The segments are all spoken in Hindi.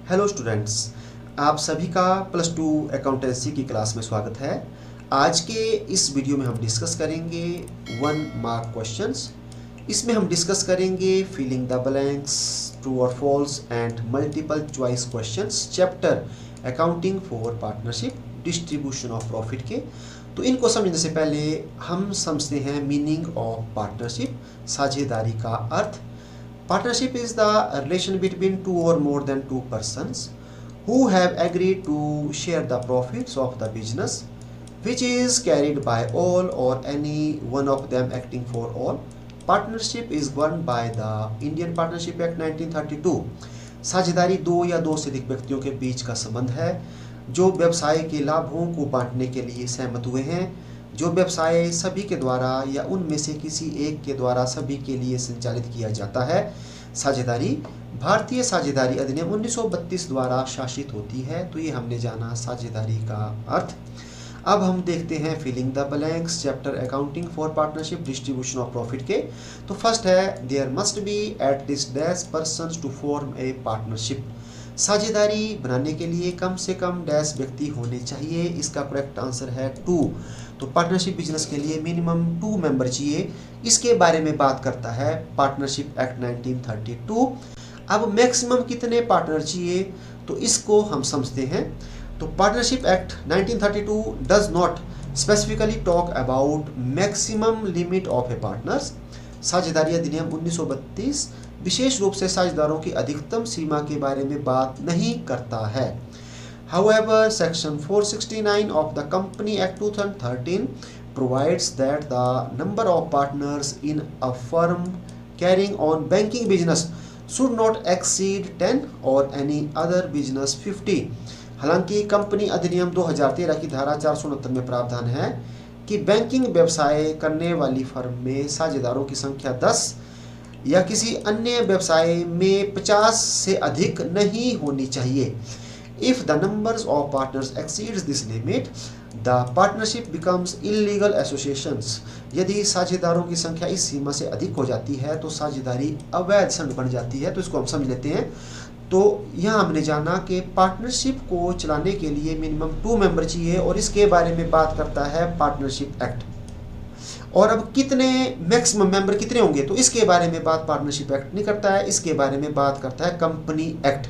हेलो स्टूडेंट्स, आप सभी का प्लस टू अकाउंटेंसी की क्लास में स्वागत है। आज के इस वीडियो में हम डिस्कस करेंगे 1 मार्क क्वेश्चंस। इसमें हम डिस्कस करेंगे फिलिंग द ब्लैंक्स, ट्रू और false and multiple choice questions, chapter accounting for partnership, distribution of profit के। तो इनको समझने से पहले हम समझते हैं मीनिंग ऑफ पार्टनरशिप, साझेदारी का अर्थ। Partnership is the relation between two or more than two persons who have agreed to share the profits of the business, which is carried by all or any one of them acting for all. Partnership is governed by the Indian Partnership Act 1932. साझेदारी दो या दो से अधिक व्यक्तियों के बीच का संबंध है जो व्यवसाय के लाभों को बांटने के लिए सहमत हुए हैं, जो व्यवसाय सभी के द्वारा या उनमें से किसी एक के द्वारा सभी के लिए संचालित किया जाता है। साझेदारी भारतीय साझेदारी अधिनियम 1932 द्वारा शासित होती है। तो ये हमने जाना साझेदारी का अर्थ। अब हम देखते हैं filling the blanks, chapter accounting for partnership, distribution of profit के। तो फर्स्ट है there must be at least dash persons to form a partnership. साझेदारी बनाने के लिए कम से कम डैश व्यक्ति होने चाहिए। इसका करेक्ट आंसर है 2। तो पार्टनरशिप बिजनेस के लिए मिनिमम 2 मेंबर चाहिए। इसके बारे में बात करता है पार्टनरशिप एक्ट 1932। अब मैक्सिमम कितने पार्टनर चाहिए तो इसको हम समझते हैं। तो partnership act 1932 does not specifically talk about maximum limit of A partners. साझेदारी अधिनियम 1932 विशेष रूप से साझेदारों की अधिकतम सीमा के बारे में बात नहीं करता है। However, Section 469 of the Company Act 2013 provides that the number of partners in a firm carrying on banking business should not exceed 10 or any other business 50. हालांकि कंपनी अधिनियम 2013 की धारा 469 में प्रावधान है कि बैंकिंग व्यवसाय करने वाली फर्म में साझेदारों की संख्या 10 या किसी अन्य व्यवसाय में 50 से अधिक नहीं होनी चाहिए। If the numbers of partners exceeds this limit, the partnership becomes illegal associations. यदि साझेदारों की संख्या इस सीमा से अधिक हो जाती है तो साझेदारी अवैध संघ बन जाती है। तो इसको हम समझ लेते हैं। तो यहाँ हमने जाना कि पार्टनरशिप को चलाने के लिए मिनिमम 2 मेंबर चाहिए और इसके बारे में बात करता है पार्टनरशिप एक्ट। और अब कितने मैक्सिमम मेंबर कितने होंगे तो इसके बारे में बात पार्टनरशिप एक्ट नहीं करता है। इसके बारे में बात करता है कंपनी एक्ट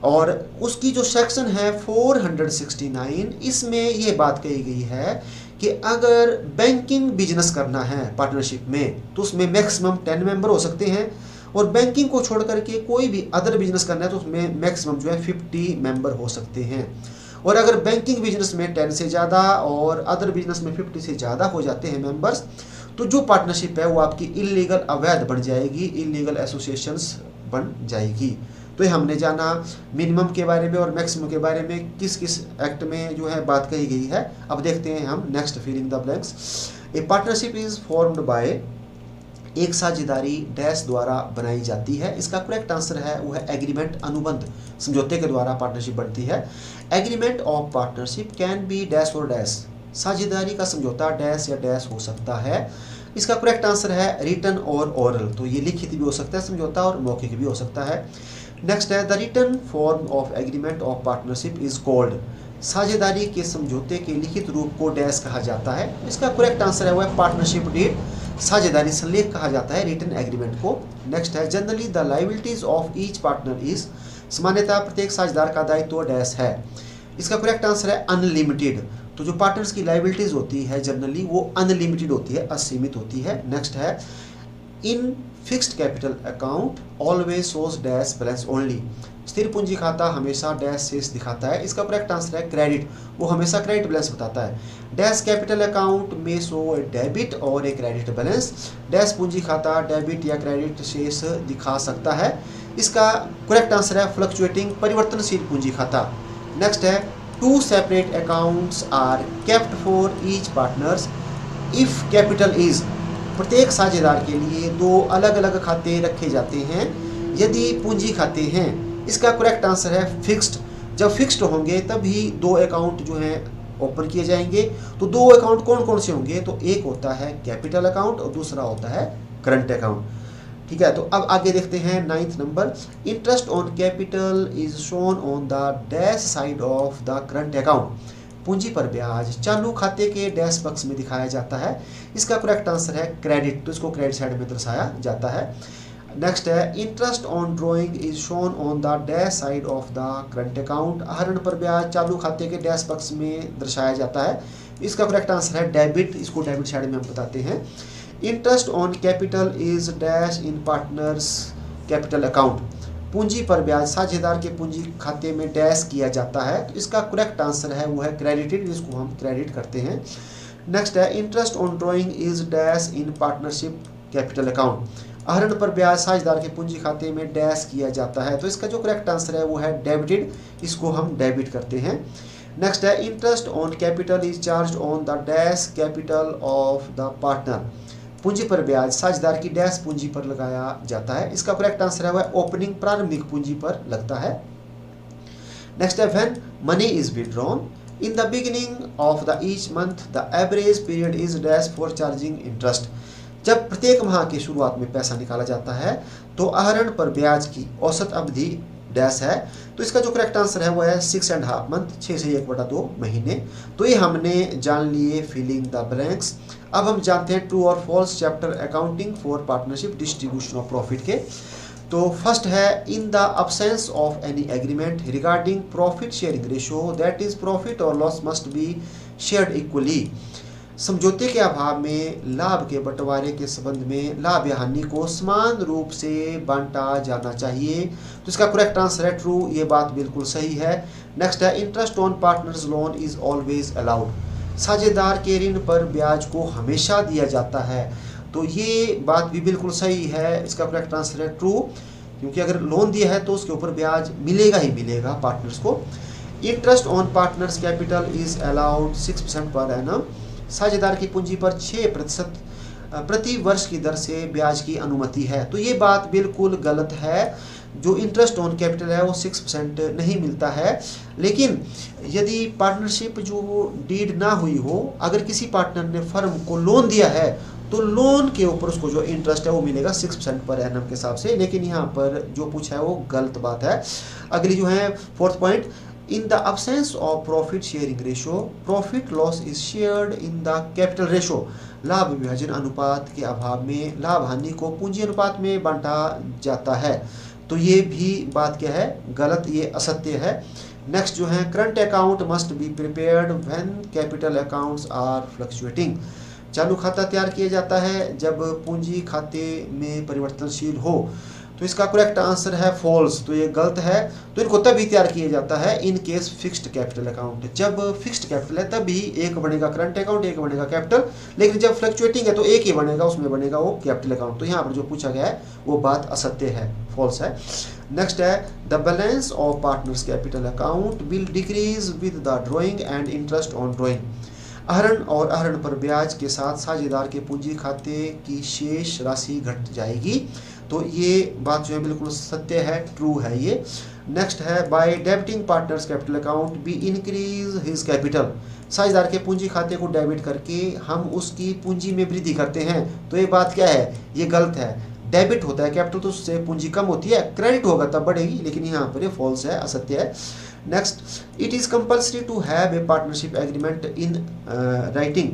और उसकी जो सेक्शन है 469, इसमें ये बात कही गई है कि अगर बैंकिंग बिजनेस करना है पार्टनरशिप में तो उसमें मैक्सिमम 10 मेंबर हो सकते हैं और बैंकिंग को छोड़ करके कोई भी अदर बिजनेस करना है तो उसमें मैक्सिमम जो है 50 मेंबर हो सकते हैं। और अगर बैंकिंग बिजनेस में 10 से ज़्यादा और अदर बिजनेस में 50 से ज़्यादा हो जाते हैं मेंबर्स तो जो पार्टनरशिप है वो आपकी इलीगल अवैध बन जाएगी, इलीगल एसोसिएशंस बन जाएगी। तो ये हमने जाना मिनिमम के बारे में और मैक्सिमम के बारे में किस किस एक्ट में जो है बात कही गई है। अब देखते हैं हम next filling the blanks. A partnership is formed by, एक साझेदारी डैश द्वारा बनाई जाती है। इसका करेक्ट आंसर है वो है एग्रीमेंट, अनुबंध, समझौते के द्वारा पार्टनरशिप बनती है। Agreement of partnership can be dash और डैश, साझेदारी का समझौता डैश या डैश हो सकता है। इसका करेक्ट आंसर है रिटन और ओरल। तो ये लिखित भी हो सकता है समझौता और मौखिक भी हो सकता है। नेक्स्ट है the written form of agreement of partnership is called, साझेदारी के समझौते के लिखित रूप को डैश कहा जाता है। इसका करेक्ट आंसर है वह पार्टनरशिप डीड, साझेदारी संलेख कहा जाता है रिटन एग्रीमेंट को। नेक्स्ट है generally the liabilities of each partner is, सामान्यतः प्रत्येक साझेदार का दायित्व डैश है। इसका करेक्ट आंसर है अनलिमिटेड। तो जो पार्टनर्स की लायबिलिटीज होती है जनरली वो अनलिमिटेड होती है, असीमित होती है। नेक्स्ट है in fixed capital account always shows dash balance only, स्थिर पूंजी खाता हमेशा डैश शेष दिखाता है। इसका करेक्ट आंसर है क्रेडिट, वो हमेशा क्रेडिट बैलेंस बताता है। डैश कैपिटल अकाउंट में शो ए डेबिट और ए क्रेडिट बैलेंस, डैश पूंजी खाता डेबिट या क्रेडिट शेष दिखा सकता है। इसका करेक्ट आंसर है फ्लक्चुएटिंग, परिवर्तनशील पूंजी खाता। नेक्स्ट है 2 separate accounts are kept for each partners if capital is, प्रत्येक साझेदार के लिए 2 अलग अलग खाते रखे जाते हैं यदि पूंजी खाते हैं। इसका करेक्ट आंसर है फिक्स्ड, जब फिक्स्ड होंगे तभी 2 अकाउंट जो हैं ओपन किए जाएंगे। तो 2 अकाउंट कौन कौन से होंगे तो एक होता है कैपिटल अकाउंट और दूसरा होता है करंट अकाउंट। ठीक है, तो अब आगे देखते हैं 9th number, interest on capital is shown on the dash side of the current account. पूंजी पर ब्याज चालू खाते के डैश पक्ष में दिखाया जाता है। इसका करेक्ट आंसर है क्रेडिट, तो इसको क्रेडिट साइड में दर्शाया जाता है। नेक्स्ट है interest on drawing is shown on the dash side of the current account. आहरण पर ब्याज चालू खाते के डैश पक्ष में दर्शाया जाता है। इसका करेक्ट आंसर है डेबिट, इसको डेबिट साइड में हम बताते हैं। Interest on capital is dash in partners capital account. पूंजी पर ब्याज साझेदार के पूंजी खाते में डैश किया जाता है, तो इसका करेक्ट आंसर है वो है क्रेडिटेड, इसको हम क्रेडिट करते हैं। नेक्स्ट है interest on drawing is dash in partnership capital account. आहरण पर ब्याज साझेदार के पूंजी खाते में डैश किया जाता है, तो इसका जो करेक्ट आंसर है वो है डेबिटेड, इसको हम डेबिट करते हैं। नेक्स्ट है interest on capital is charge on the dash capital of the partner. पूंजी पर ब्याज साझेदार की डैश पूंजी पर लगाया जाता है। इसका करेक्ट आंसर है वह ओपनिंग प्रारंभिक पूंजी पर लगता है। नेक्स्ट है when money is withdrawn in the beginning of the each month the average period is dash for charging interest. जब प्रत्येक माह की शुरुआत में पैसा निकाला जाता है तो आहरण पर ब्याज की औसत अवधि डैश है, तो इसका जो करेक्ट आंसर है वो है 6.5 मंथ, 6 से 1/2 महीने। तो ये हमने जान लिए फिलिंग द ब्लैंक्स। अब हम जानते हैं ट्रू और false chapter accounting for partnership distribution of profit के। तो फर्स्ट है in the absence of any agreement regarding profit sharing ratio that is profit और loss must be shared equally. समझौते के अभाव में लाभ के बंटवारे के संबंध में लाभ या हानि को समान रूप से बांटा जाना चाहिए, तो इसका करेक्ट आंसर है ट्रू, ये बात बिल्कुल सही है। नेक्स्ट है interest on partners loan is always allowed. साझेदार के ऋण पर ब्याज को हमेशा दिया जाता है, तो ये बात भी बिल्कुल सही है। इसका करेक्ट आंसर है ट्रू, क्योंकि अगर लोन दिया है तो उसके ऊपर ब्याज मिलेगा ही मिलेगा पार्टनर्स को। Interest on partners capital is allowed 6% per annum. साझेदार की पूंजी पर 6% प्रति वर्ष की दर से ब्याज की अनुमति है, तो ये बात बिल्कुल गलत है। जो इंटरेस्ट ऑन कैपिटल है वो 6% नहीं मिलता है। लेकिन यदि पार्टनरशिप जो डीड ना हुई हो, अगर किसी पार्टनर ने फर्म को लोन दिया है तो लोन के ऊपर उसको जो इंटरेस्ट है वो मिलेगा 6% पर एनम के हिसाब से। लेकिन यहाँ पर जो पूछा है वो गलत बात है। अगली जो है 4th point, in the absence of profit sharing ratio profit loss is shared in the capital ratio। लाभ विभाजन अनुपात के अभाव में लाभ हानि को पूंजी अनुपात में बांटा जाता है, तो ये भी बात क्या है, गलत, ये असत्य है। नेक्स्ट जो है current account must be prepared when capital accounts are fluctuating. चालू खाता तैयार किया जाता है जब पूंजी खाते में परिवर्तनशील हो, तो इसका करेक्ट आंसर है फॉल्स, तो ये गलत है। तो इनको तभी तैयार किया जाता है in case fixed capital account. जब फिक्स्ड कैपिटल है तभी एक बनेगा करंट अकाउंट, एक बनेगा कैपिटल। लेकिन जब फ्लक्चुएटिंग है तो एक ही बनेगा, उसमें बनेगा वो कैपिटल अकाउंट। तो यहाँ पर जो पूछा गया है वो बात असत्य है, फॉल्स है। नेक्स्ट है the balance of partners capital account will decrease with the drawing and interest on drawing. आहरण और आहरण पर ब्याज के साथ साझेदार के पूंजी खाते की शेष राशि घट जाएगी, तो ये बात जो है बिल्कुल सत्य है, ट्रू है ये। नेक्स्ट है by debiting partners capital account be increase his capital. साझेदार के पूंजी खाते को डेबिट करके हम उसकी पूंजी में वृद्धि करते हैं, तो ये बात क्या है, ये गलत है। डेबिट होता है कैपिटल तो उससे पूंजी कम होती है, क्रेडिट होगा तब बढ़ेगी, लेकिन यहाँ पर ये फॉल्स है, असत्य है। Next, it is compulsory to have a partnership agreement in writing.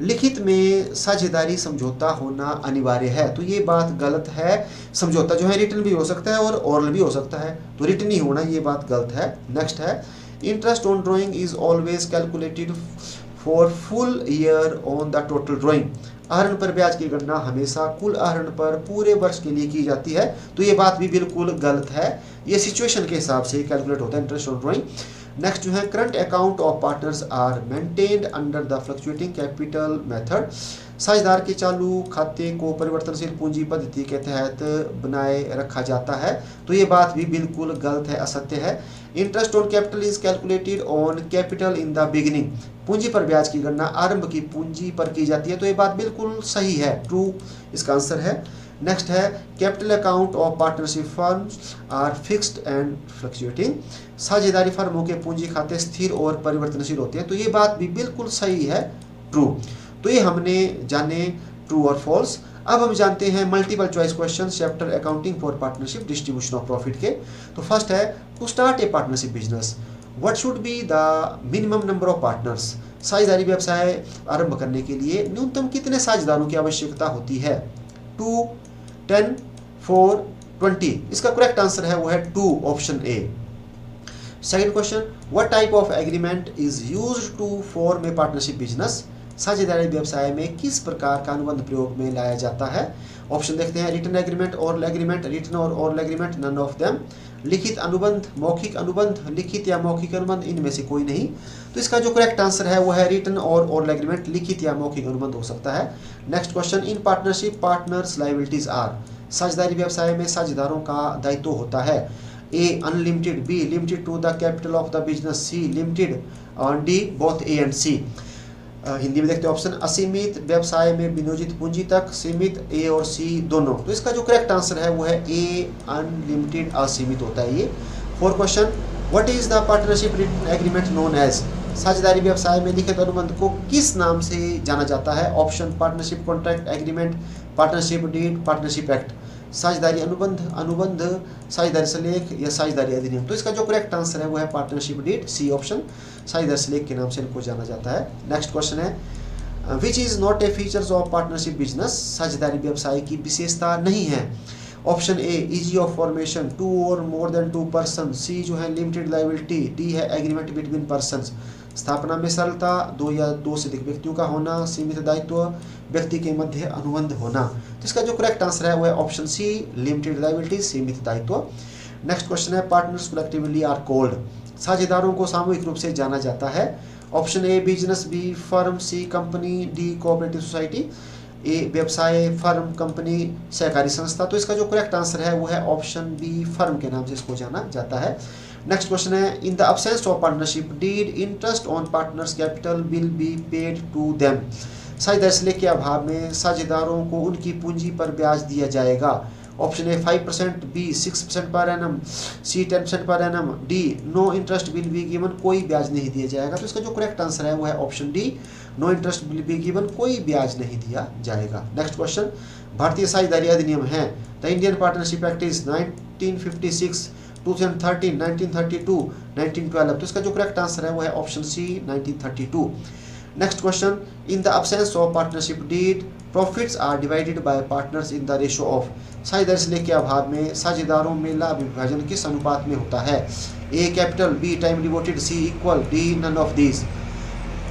लिखित में साझेदारी समझौता होना अनिवार्य है, तो ये बात गलत है। समझौता जो है रिटन भी हो सकता है और ओरल भी हो सकता है, तो रिटन ही होना, ये बात गलत है। नेक्स्ट है interest on drawing is always calculated for full year on the total drawing. आहरण पर ब्याज की गणना हमेशा कुल आहरण पर पूरे वर्ष के लिए की जाती है, तो ये बात भी बिल्कुल गलत है। ये सिचुएशन के हिसाब से कैलकुलेट होता है इंटरेस्ट ऑन ड्राइंग। नेक्स्ट जो है current account of partners are maintained under the fluctuating capital method. साझेदार के चालू खाते को परिवर्तनशील पूंजी पद्धति के तहत बनाए रखा जाता है, तो ये बात भी बिल्कुल गलत है, असत्य है। Interest on capital is calculated on capital in the beginning. पूंजी पर ब्याज की गणना आरंभ की पूंजी पर की जाती है, तो ये बात बिल्कुल सही है, ट्रू इसका आंसर है। नेक्स्ट है capital account of partnership firms are fixed and fluctuating. साझेदारी फर्मों के पूंजी खाते स्थिर और परिवर्तनशील होते हैं, तो ये बात भी बिल्कुल सही है, ट्रू। तो ये हमने जाने ट्रू और फॉल्स। अब हम जानते हैं multiple choice question chapter accounting for partnership distribution of profit के। तो फर्स्ट है, to start a partnership business what should be the minimum number of partners. साझेदारी व्यवसाय आरंभ करने के लिए न्यूनतम कितने साझेदारों की आवश्यकता होती है? 2, 10, 4, 20। इसका करेक्ट आंसर है वो है 2, option A. Second question, what type of agreement is used to form a partnership business. साझेदारी व्यवसाय में किस प्रकार का अनुबंध प्रयोग में लाया जाता है? ऑप्शन देखते हैं, written agreement, oral agreement, written और oral agreement, none of them. लिखित अनुबंध, मौखिक अनुबंध, लिखित या मौखिक अनुबंध, इनमें से कोई नहीं। तो इसका जो करेक्ट आंसर है वो है रिटन और ओरल एग्रीमेंट, लिखित या मौखिक अनुबंध हो सकता है। Next question, in partnership partners liabilities are. साझेदारी व्यवसाय में साझेदारों का दायित्व होता है A unlimited, B limited to the capital of the business, C limited, और D both A and C. Hindi में देखते हैं ऑप्शन, असीमित व्यवसाय में विनियोजित पूंजी तक, सीमित, ए और सी दोनों। तो इसका जो करेक्ट आंसर है वो है ए अनलिमिटेड, असीमित होता है ये। Fourth question, what is the partnership agreement known as. साझेदारी व्यवसाय में लिखित अनुबंध को किस नाम से जाना जाता है? Option, partnership contract agreement, partnership deed, partnership act. साझेदारी अनुबंध, अनुबंध, साझेदारी सलेख या साझेदारी अधिनियम। तो इसका जो करेक्ट आंसर है वो है पार्टनरशिप डीड, सी ऑप्शन। साझेदारी सलेख के नाम से इनको जाना जाता है। नेक्स्ट क्वेश्चन है, which is not a features of partnership business. साझेदारी व्यवसाय की विशेषता नहीं है। Option A, easy of formation, 2 और मोर देन 2 पर्सन, सी जो है लिमिटेड लायबिलिटी, डी है एग्रीमेंट बिटवीन पर्सन्स। स्थापना में सरलता, 2 या 2 से अधिक व्यक्तियों का होना, सीमित दायित्व, व्यक्ति के मध्य अनुबंध होना। तो इसका जो करेक्ट आंसर है वो है ऑप्शन सी, लिमिटेड लायबिलिटी, सीमित दायित्व। नेक्स्ट क्वेश्चन है, पार्टनर्स कलेक्टिवली आर कॉल्ड। साझेदारों को सामूहिक रूप से जाना जाता है। Option A business, B firm, C company, D cooperative society. A व्यवसाय, फर्म, कंपनी, सहकारी संस्था। तो इसका जो करेक्ट आंसर है वो है ऑप्शन बी, फर्म के नाम से इसको जाना जाता है। नेक्स्ट क्वेश्चन है, in the absence of partnership deed interest on partners capital will be paid to them. साझेदारी सलेख के अभाव में साझेदारों को उनकी पूंजी पर ब्याज दिया जाएगा। Option A 5%, B 6% per annum, C 10% per annum, D no interest will be given, कोई ब्याज नहीं दिया जाएगा। तो इसका जो करेक्ट आंसर है वो है option D, no interest will be given, कोई ब्याज नहीं दिया जाएगा। नेक्स्ट क्वेश्चन, भारतीय साझेदारी अधिनियम है the Indian partnership act is 1956, 2013, 1932, 1912। तो इसका जो करेक्ट आंसर है वो है option C, 1932। Next question, in the absence of partnership deed profits are divided by partners in the ratio of. साझेदारी सलेख के अभाव में साझेदारों में लाभ विभाजन किस अनुपात में होता है? A capital, B time devoted, C equal, D none of these.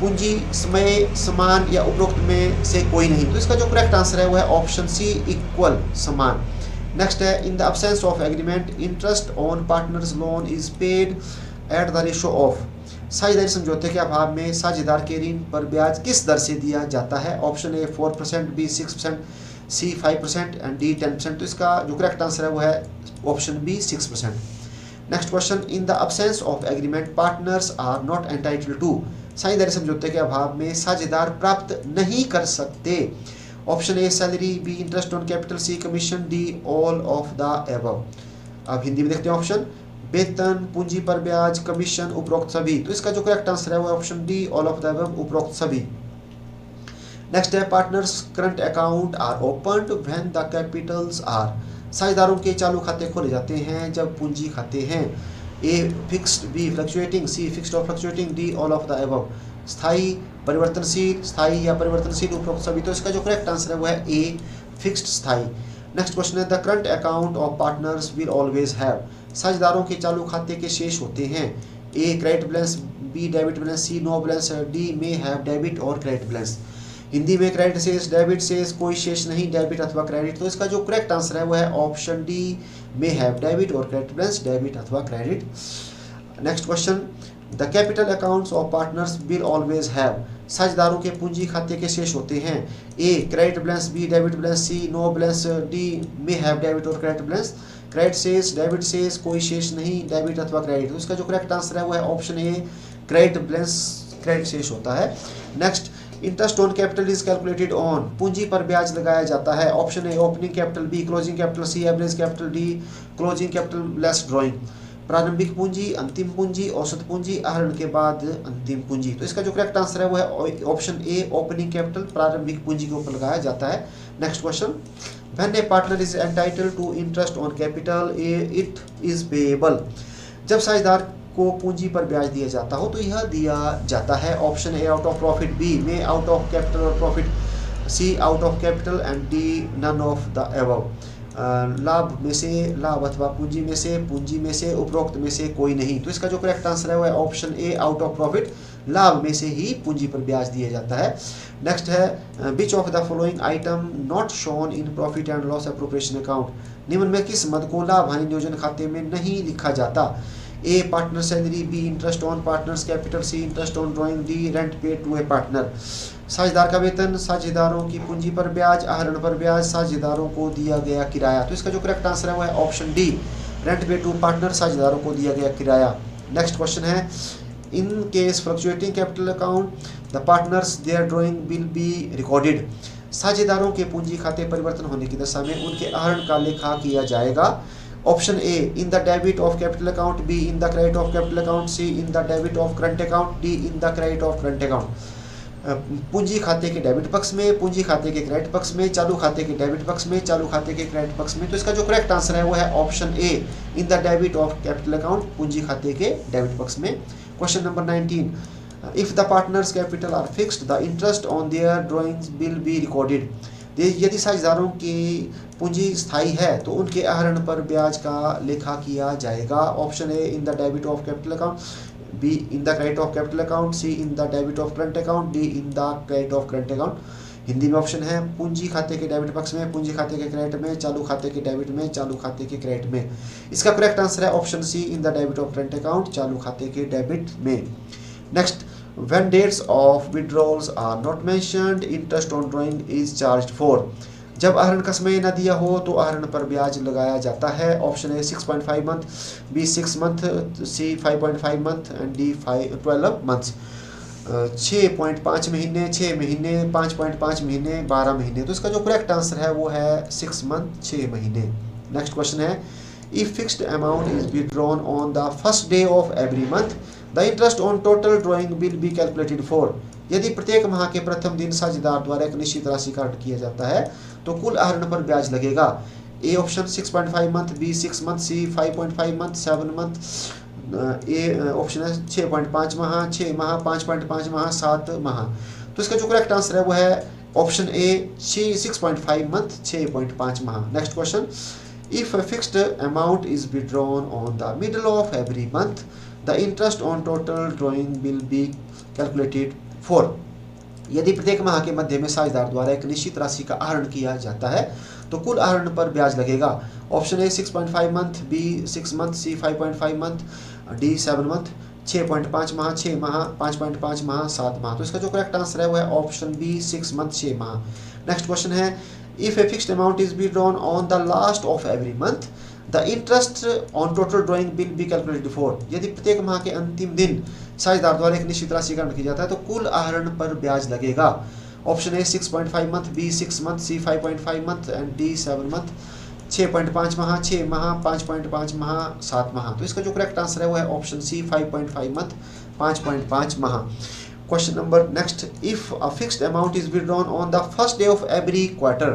पूंजी, समय, समान या उपरोक्त में से कोई नहीं। तो इसका जो करेक्ट आंसर है वो है ऑप्शन सी, इक्वल, समान। नेक्स्ट है, in the absence of agreement interest on partners loan is paid at the ratio of. साझेदारी समझौते के अभाव में साझेदार के ऋण पर ब्याज किस दर से दिया जाता है? Option A 4%, B 6%, C 5% and D 10%। तो इसका जो करेक्ट आंसर है वो है option B, 6%। Next question, in the absence of agreement partners are not entitled to. साझेदारी समझौते के अभाव में साझेदार प्राप्त नहीं कर सकते। Option A salary, B interest on capital, C commission, D all of the above. अब हिंदी में देखते हैं ऑप्शन, वेतन, पूंजी पर ब्याज, कमीशन, उपरोक्त सभी। तो इसका जो करेक्ट आंसर है वो option D, all of the above, उपरोक्त सभी। नेक्स्ट है, partners current account are opened when the capitals are. साझेदारों के चालू खाते खोले जाते हैं जब पूंजी खाते हैं। A fixed, B fluctuating, C fixed और fluctuating, D all of the above. स्थायी, परिवर्तनशील, स्थायी या परिवर्तनशील, उपरोक्त सभी। तो इसका जो करेक्ट आंसर है वो है ए फिक्स्ड, स्थायी। नेक्स्ट क्वेश्चन है, the current account of partners will always have. साझेदारों के चालू खाते के शेष होते हैं। A credit balance, B debit balance, C no balance, D may have debit और क्रेडिट बैलेंस। हिंदी में क्रेडिट शेष, डेबिट शेष, कोई शेष नहीं, डेबिट अथवा क्रेडिट। तो इसका जो करेक्ट आंसर है वो है option D, may have debit और क्रेडिट बैलेंस, डेबिट अथवा credit. Next question, the capital accounts of partners will always have. साझेदारों के पूंजी खाते के शेष होते हैं। A credit balance, B debit balance, C no balance, D may have debit और क्रेडिट बैलेंस। क्रेडिट शेष, डेबिट शेष, कोई शेष नहीं, डेबिट अथवा क्रेडिट। तो इसका जो करेक्ट आंसर है वो है option A, credit balance, credit शेष होता है। Next, interest on capital is calculated on. पूंजी पर ब्याज लगाया जाता है। Option A opening capital, B closing capital, C average capital, D closing capital less drawing. प्रारंभिक पूंजी, अंतिम पूंजी, औसत पूंजी, आहरण के बाद अंतिम पूंजी। तो इसका जो करेक्ट आंसर है वो है ऑप्शन ए, ओपनिंग कैपिटल, प्रारंभिक पूंजी के ऊपर लगाया जाता है। Next question, when a partner is entitled to interest on capital it is payable. जब साझेदार को पूंजी पर ब्याज दिया जाता हो तो यह दिया जाता है। Option A out of profit, B में आउट ऑफ कैपिटल और profit, C out of capital and D none of the above. लाभ में से, लाभ अथवा पूंजी में से, उपरोक्त में से कोई नहीं। तो इसका जो करेक्ट आंसर है वो है option A out of profit, लाभ में से ही पूंजी पर ब्याज दिया जाता है। नेक्स्ट है which of the following item not shown in profit and loss appropriation account. निम्न में किस मद को लाभ हानि नियोजन खाते में नहीं लिखा जाता। A partner salary, B interest on partners capital, C interest on drawing, D rent paid to a partner. साझेदार का वेतन, साझेदारों की पूंजी पर ब्याज, आहरण पर ब्याज, साझेदारों को दिया गया किराया। तो इसका जो करेक्ट आंसर है वो है option D, rent paid to partner, साझेदारों को दिया गया किराया। नेक्स्ट क्वेश्चन है, in case fluctuating capital account the partners their drawing will be recorded. साझेदारों के पूंजी खाते परिवर्तन होने की दशा में उनके आहरण का लेखा किया जाएगा। Option A in the debit of capital account, B in the credit of capital account, C in the debit of current account, D in the credit of current account. पूंजी खाते के डेबिट पक्ष में, पूंजी खाते के क्रेडिट पक्ष में, चालू खाते के डेबिट पक्ष में, चालू खाते के क्रेडिट पक्ष में। तो इसका जो करेक्ट आंसर है वो है option A in the debit of capital account, पूंजी खाते के डेबिट पक्ष में। Question number 19, if the partners capital R fixed the interest on their drawings will be recorded. यदि साझेदारों की पूंजी स्थायी है तो उनके आहरण पर ब्याज का लेखा किया जाएगा। Option A in the debit of capital account, B in the credit of capital account, C in the debit of current account, D in the credit of current account. Hindi में ऑप्शन है पूंजी खाते के डेबिट पक्ष में, पूंजी खाते के क्रेडिट में, चालू खाते के डेबिट में, चालू खाते के क्रेडिट में। इसका करेक्ट आंसर है option C in the debit of current account, चालू खाते के डेबिट में। Next, when dates of withdrawals are not mentioned interest on drawing is charged for। जब आहरण का समय न दिया हो तो आहरण पर ब्याज लगाया जाता है। Option A 6.5 month, B 6 month, C 5.5 month and D 12 months. 6.5 महीने, 6 महीने, 5.5 महीने, 12 महीने। तो इसका जो करेक्ट आंसर है वो है 6 मंथ, 6 महीने। नेक्स्ट क्वेश्चन है, if fixed amount is withdrawn on the first day of every month the interest on total drawing will be calculated for। यदि प्रत्येक माह के प्रथम दिन साझेदार द्वारा एक निश्चित राशि का ऋण किया जाता है तो कुल आहरण पर ब्याज लगेगा। A option 6.5 month, B 6 month, C 5.5 month, 7 month. A option है 6.5 माह, 6 माह, 5.5 माह, 7 माह। तो इसका जो करेक्ट आंसर है वो है ऑप्शन ए 6.5 मंथ, 6.5 माह। Next question, if a fixed amount is withdrawn on the middle of every month the interest on total drawing will be calculated for। यदि प्रत्येक माह के मध्य में साझेदार द्वारा एक निश्चित राशि का आहरण किया जाता है तो कुल आहरण पर ब्याज लगेगा। Option A 6.5 month, B 6 month, C 5.5 month, D 7 month. 6.5 माह, 6 माह, 5.5 माह, 7 माह। तो इसका जो करेक्ट आंसर है वो है ऑप्शन बी 6 मंथ, 6 माह। नेक्स्ट क्वेश्चन है, if a fixed amount is withdrawn on the last of every month the interest on total drawing will be calculated for। यदि प्रत्येक माह के अंतिम दिन साझेदार द्वारा एक निश्चित राशि का ऋण किया जाता है तो कुल आहरण पर ब्याज लगेगा। Option A 6.5 month, B 6 month, C 5.5 month and D 7 month. 6.5 माह, 6 माह, 5.5 माह, 7 माह। तो इसका जो करेक्ट आंसर है वो है ऑप्शन सी 5.5 मंथ, 5.5 माह। Question number next, if a fixed amount is withdrawn on the first day of every quarter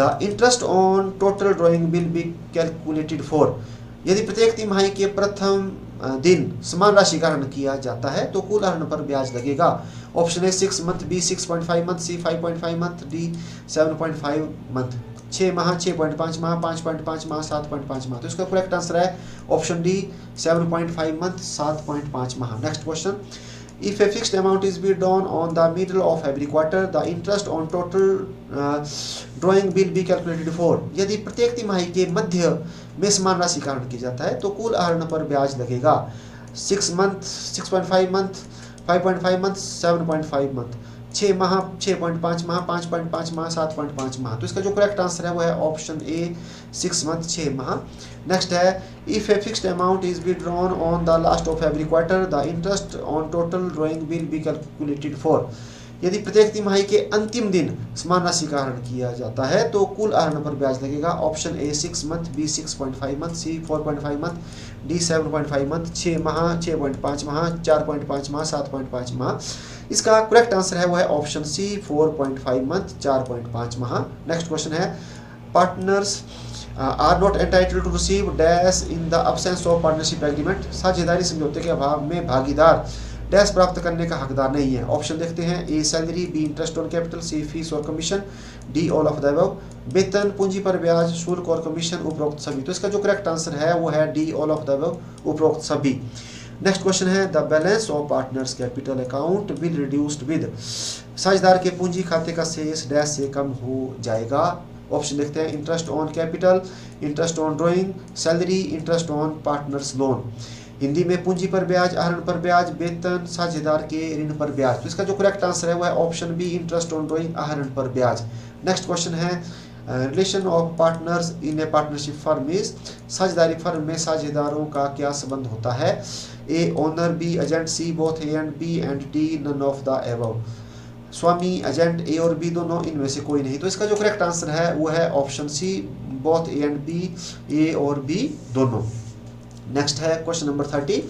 the interest on total drawing will be calculated for। यदि प्रत्येक तिमाही के प्रथम दिन समान राशि का ऋण किया जाता है तो कुल आहरण पर ब्याज लगेगा। Option A 6 month, B 6.5 month, C 5.5 month, D 7.5 month. 6 माह, 6.5 माह, 5.5 माह, 7.5 माह। तो इसका करेक्ट आंसर है ऑप्शन डी 7.5 मंथ, 7.5 माह। Next question, if a fixed amount is withdrawn on the middle of every quarter the interest on total drawing will be calculated for। यदि प्रत्येक तिमाही के मध्य में समान राशि का ऋण किया जाता है तो कुल आहरण पर ब्याज लगेगा। 6 मंथ, 6.5 मंथ, 5.5 मंथ, 7.5 मंथ। 6 माह, 6.5 माह, 5.5 माह, 7.5 माह। तो इसका जो करेक्ट आंसर है वो है ऑप्शन ए 6 मंथ, 6 माह। नेक्स्ट है, if a fixed amount is withdrawn on the last of every quarter the interest on total drawing will be calculated for. यदि प्रत्येक तिमाही के अंतिम दिन समान राशि का आहरण किया जाता है तो कुल आहरण पर ब्याज लगेगा। Option A 6 month, B 6.5 month, C 4.5 month, D 7.5 month, 6 माह, 6.5 माह, 4.5 माह, 7.5 माह। इसका करेक्ट आंसर है वो है ऑप्शन सी 4.5 मंथ, 4.5 माह। नेक्स्ट क्वेश्चन है partners are not entitled to receive dash in the absence of partnership agreement. साझेदारी समझौते के अभाव में भागीदार डैश प्राप्त करने का हकदार नहीं है। ऑप्शन देखते हैं, A salary, B interest on capital, C fees और commission, D all of the above. वेतन, पूंजी पर ब्याज, शुल्क और कमीशन, उपरोक्त सभी। तो इसका जो करेक्ट आंसर है वो है D all of the above, उपरोक्त सभी। नेक्स्ट क्वेश्चन है the balance of partners capital account will reduced with. साझेदार के पूंजी खाते का शेष डैश से कम हो जाएगा। ऑप्शन देखते हैं, interest on capital, interest on drawing, salary, interest on partners loan. Hindi में पूंजी पर ब्याज, आहरण पर ब्याज, वेतन, साझेदार के ऋण पर ब्याज। तो इसका जो करेक्ट आंसर है वो है option B interest on drawing, आहरण पर ब्याज। नेक्स्ट क्वेश्चन है relation of partners in a partnership firm is. साझेदारी फर्म में साझेदारों का क्या संबंध होता है। A owner, B agent, C both A and B and D none of the above. स्वामी, एजेंट, ए और बी दोनों, इनमें से कोई नहीं। तो इसका जो करेक्ट आंसर है वो है option C both A and B, A और बी दोनों। नेक्स्ट है question number 30,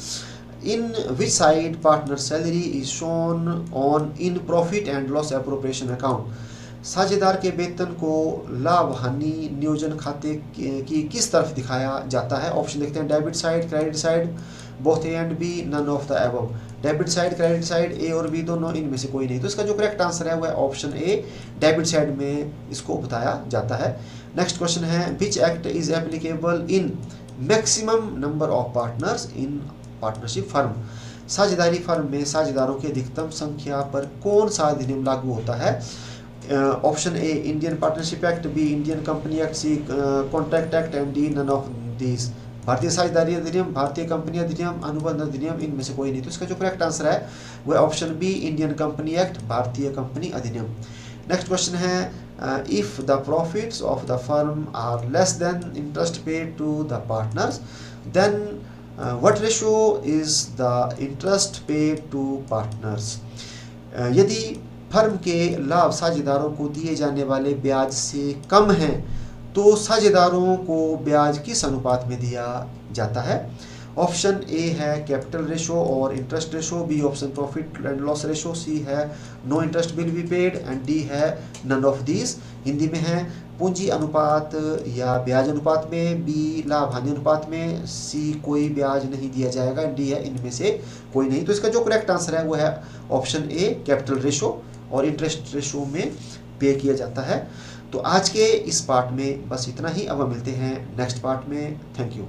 in which side partner salary is shown on in profit and loss appropriation account. साझेदार के वेतन को लाभ हानि नियोजन खाते की किस तरफ दिखाया जाता है। ऑप्शन देखते हैं, debit side, credit side, both A and B, none of the above. Debit side, credit side, A और बी दोनों, इनमें से कोई नहीं। तो इसका जो करेक्ट आंसर है वो है ऑप्शन ए, डेबिट साइड में इसको बताया जाता है। नेक्स्ट क्वेश्चन है, which act is applicable in maximum number of partners in partnership firm. साझेदारी फर्म में साझेदारों की अधिकतम संख्या पर कौन सा अधिनियम लागू होता है। Option A Indian partnership act, B Indian company act, C contract act and D none of these. भारतीय साझेदारी अधिनियम, भारतीय कंपनी अधिनियम, अनुबंध अधिनियम, इनमें से कोई नहीं। तो इसका जो करेक्ट आंसर है वह option B Indian company act, भारतीय कंपनी अधिनियम। नेक्स्ट क्वेश्चन है, if the profits of the firm are less than interest paid to the partners, then what ratio is the interest paid to partners। यदि फर्म के लाभ साझेदारों को दिए जाने वाले ब्याज से कम हैं तो साझेदारों को ब्याज किस अनुपात में दिया जाता है। ऑप्शन ए है कैपिटल रेशो और interest ratio, B option profit and loss ratio, C है no interest will be paid and D है नन ऑफ दीज। हिंदी में है पूंजी अनुपात या ब्याज अनुपात में, बी लाभ हानि अनुपात में, सी कोई ब्याज नहीं दिया जाएगा, डी है इनमें से कोई नहीं। तो इसका जो करेक्ट आंसर है वो है ऑप्शन ए कैपिटल रेशो और इंटरेस्ट रेशो में पे किया जाता है। तो आज के इस पार्ट में बस इतना ही। अब हम मिलते हैं नेक्स्ट पार्ट में। Thank you.